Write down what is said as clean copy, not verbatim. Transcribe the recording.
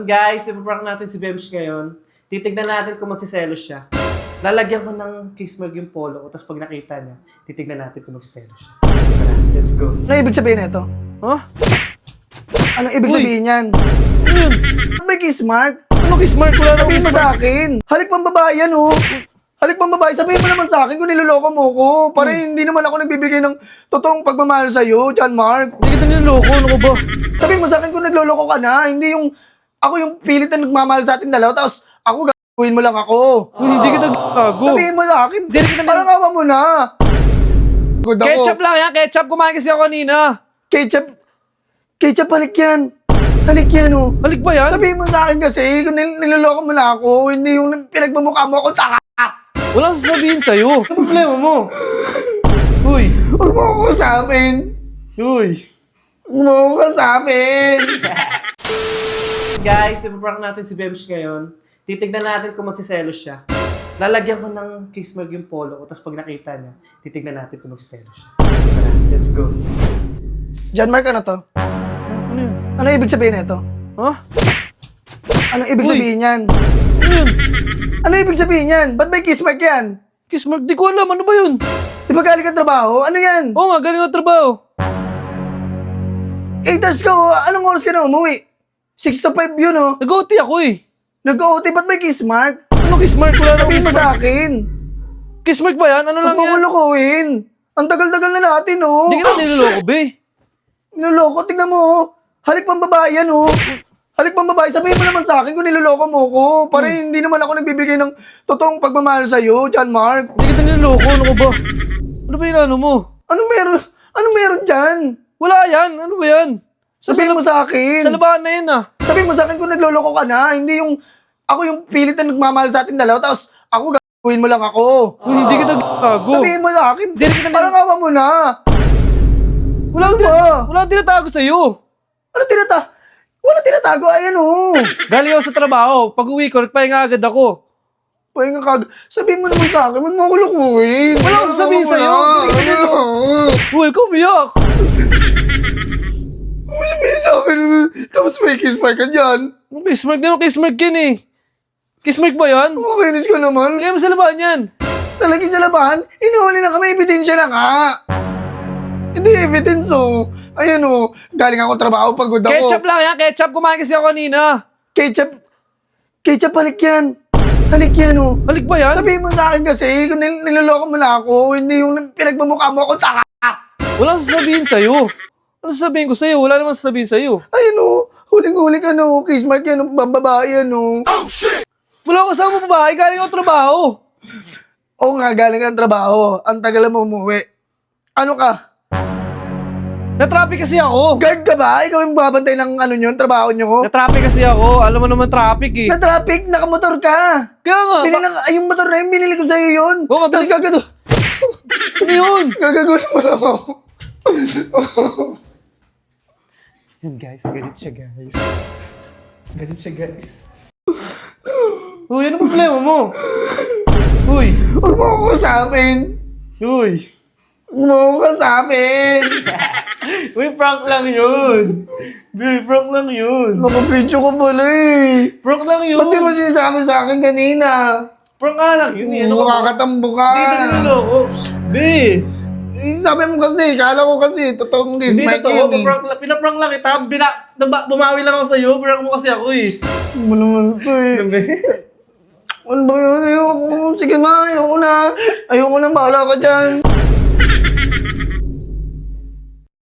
Guys, ipaprank natin si Bems ngayon. Titignan natin kung magsiselos siya. Lalagyan ko ng kiss mark yung polo ko, tapos pag nakita niya, titignan natin kung magsiselos siya. Tara, let's go. Ano ibig sabihin nito? Huh? Anong ibig sabihin yan? Ano yun? May kiss mark? Ano kiss mark? Wala na Sabihin mo sa akin. Halik pang babae yan, oh. Halik pang babae. Sabihin mo naman sa akin kung niloloko mo ko. Para hindi naman ako nagbibigay ng totoong pagmamahal sa'yo, John Mark. Hindi kita niloloko, ano ka ba? Sabihin mo sa akin kung nagloloko ka na. Hindi yung ako yung pilit na nagmamahal sa atin dalawa. Tapos ako gagawin mo lang ako. Uy, hindi kita gago. Sabihin mo sa akin. Hindi kita Parang awa mo na. Good ako. Ketchup lang yan, ketchup. Kumain kasi ako kanina. Ketchup, halik yan. Halik yan, oh. Halik ba yan? Sabihin mo sa akin kasi kung niloloko mo na ako. Hindi yung pinagmamukha mo ako taka. Walang sasabihin sa'yo. Ano problema mo? Uy. Huwag mo ako sa amin. Uy. Huwag mo ako sa amin. Guys, ipaprank natin si Bems ngayon. Titignan natin kung magsiselos siya. Lalagyan ko ng kiss mark yung polo ko, tapos pag nakita niya, titignan natin kung magsiselos siya. Tara, let's go. John Mark, ano to? Ano yun? Ano ibig sabihin nito? Huh? Ano ibig Uy. sabihin yan? Ano yun? Ano ibig sabihin yan? Ba't may kiss mark yan? Kiss mark? Di ko alam. Ano ba yun? Di ba galing ka trabaho? Ano yan? Oo nga, galing ako trabaho. 8 hours ka, oh. Anong oras ka na umuwi? 6 to 5 yun, oh. Nag-OT ako eh. Nag-OT, ba't may kiss mark? Ano kiss mark? Wala na Sabihin mo kiss mark. sa akin. Kiss mark ba yan? Ano lang Huwag mo yan? ko lukuhin. Ang tagal-tagal na natin, oh. Hindi kita niloloko, be. Niloloko, tignan mo, oh. Halik pang babae yan, oh. Halik pang babae. Sabihin mo naman sa akin kung niloloko mo ko. Para hindi naman ako nagbibigay ng totoong pagmamahal sa'yo, John Mark. Hindi kita niloloko. Ano ka ba? Ano ba yung ano mo? Anong meron dyan? Wala yan. Ano ba yan? Sabihin mo sa akin. Sa labahan na yan ah. Sabihin mo sa akin kung nagloloko ka na. Hindi yung ako yung pilit na nagmamahal sa atin dalawa. Tapos ako gagawin mo lang ako. Uy, hindi kita gago. Sabihin mo sa akin. Hindi kita Parang awa mo na. Wala Ano akong ba? wala akong tinatago sa'yo. Wala tinatago. Ayan, oh. Galing ako sa trabaho. Pag uwi ko, nagpahinga agad ako. Pahinga kag. Sabihin mo naman sa akin. Huwag mo ako lukuhin. Wala akong sasabihin sa'yo. Uy, ikaw umiyak. Huwag sabihin sa akin. Tapos may kiss mark ka dyan. Anong kiss mark? Di mo kiss mark yan eh. Kiss mark ba yan? Makinis ka naman. Lagay mo sa labahan yan. Talagi sa labahan. Inuhuli na kami. Ebidensya na nga. Hindi evidence, oh. Ayan, oh. Galing ako trabaho. Pagod ako. Ketchup lang yan. Ketchup. Kumain kasi ako kanina. Ketchup, halik yan. Halik yan, oh. Halik ba yan? Sabihin mo sa akin kasi, kung niloloko mo na ako, hindi yung pinagmamukha mo ako taka. Walang sasabihin sa'yo. Ano sasabihin ko sa'yo? Wala namang sasabihin sa'yo. Ayun, oh. Huling-huli ka, no. Kiss mark yan, oh. Babae yan, oh. Wala akong kasama babae. Galing ako trabaho. Oo nga, galing kang trabaho. Ang tagal mo umuwi. Ano ka? Na-traffic kasi ako. Guard ka ba? Ikaw yung babantay ng ano nyo, trabaho nyo? Na-traffic kasi ako. Alam mo naman traffic eh. Na-traffic, nakamotor ka. Kaya nga. Yung motor na yun, binili ko sa'yo yun. Oo nga, Tapos Ano yun? gagagawin mo lang ako. Yan guys, galit siya guys. Galit siya guys. Uy, ano problema mo? Uy. Huwag mo ako sa amin. Uy. Huwag mo ako sa amin. Uy, prank lang yun. Uy, prank lang yun. Nakapidyo ko pala eh. Prank lang yun. Ba't di mo sinasabi sa akin kanina? Prank nga lang yun eh. Ano ka ba? Nakakatambo ka. Hindi na niloloko. Hindi. Sabi mo kasi, kala ko kasi, totoong Hindi dismike totoo. yun eh. Pinaprank lang kita. Bumawi lang ako sa'yo. Prank mo kasi ako eh. Ano mo naman ito eh. Ano ba yun? Ayoko. Sige na, ayoko na. Ayoko na, bahala ka dyan.